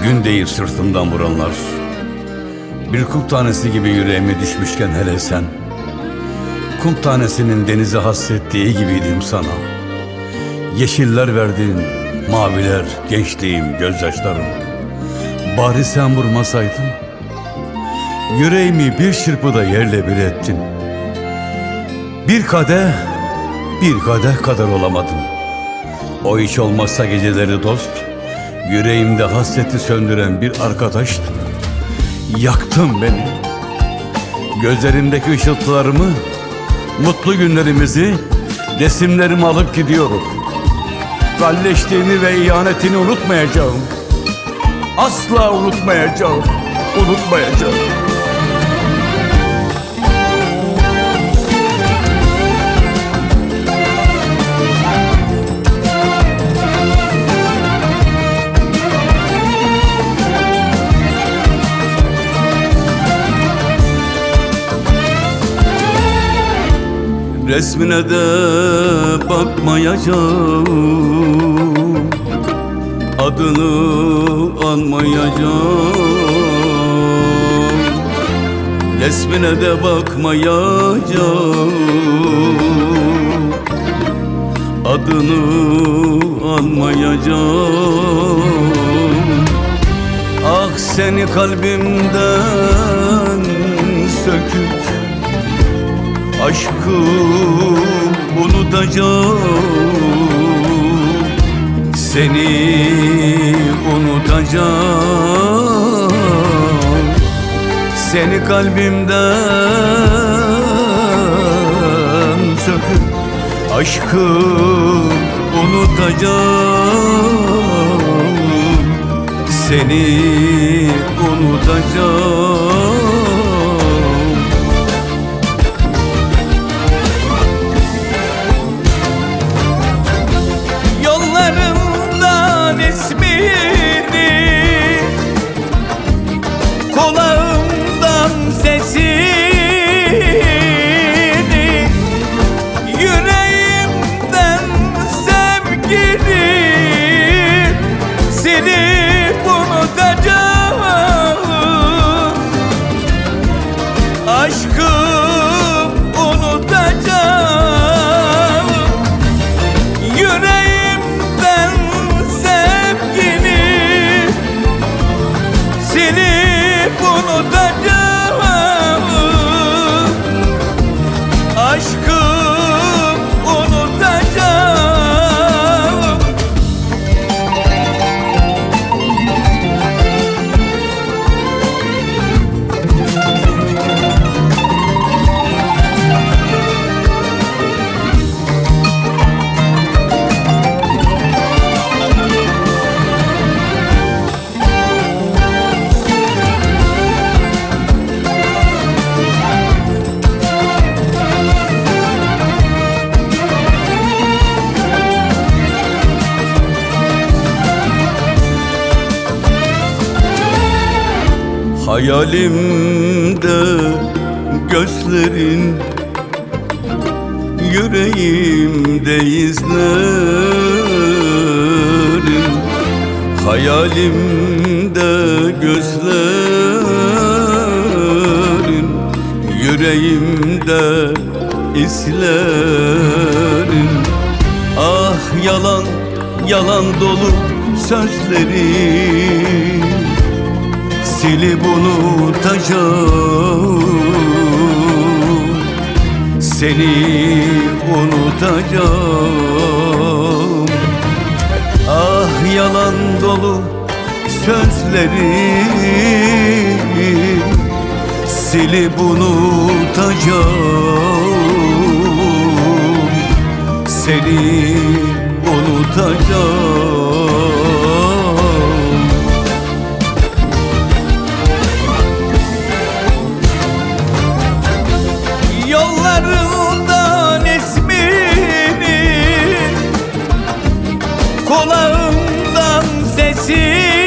Gün değil sırtımdan vuranlar, bir kum tanesi gibi yüreğime düşmüşken hele sen. Kum tanesinin denize hasrettiği gibiydim sana. Yeşiller verdin, maviler, gençliğim, gözyaşlarım. Bari sen vurmasaydın, yüreğimi bir çırpıda yerle bir ettin. Bir kadeh kadar olamadım. O hiç olmazsa geceleri dost, yüreğimde hasreti söndüren bir arkadaştı. Yaktın beni. Gözlerimdeki ışıltılarımı, mutlu günlerimizi, resimlerimi alıp gidiyorum. Kalleşliğini ve ihanetini unutmayacağım. Asla unutmayacağım. Unutmayacağım. Resmine de bakmayacağım, adını anmayacağım. Resmine de bakmayacağım, adını anmayacağım. Ah seni kalbimden söküp aşkı unutacağım, seni unutacağım. Seni kalbimden söküp aşkı unutacağım, seni unutacağım. İsmini, kulağımdan sesini, yüreğimden sevgini silip unutacağım. Aşkı unutacağım. Yüreğimden silip unutacağım. Aşkı unutacağım. Hayalimde gözlerin, yüreğimde izlerin. Hayalimde gözlerin, yüreğimde izlerin. Ah yalan, yalan dolu sözlerin silip unutacağım, seni unutacağım. Ah yalan dolu sözlerim silip unutacağım, seni unutacağım. Yollarından ismini, kulağımdan sesini,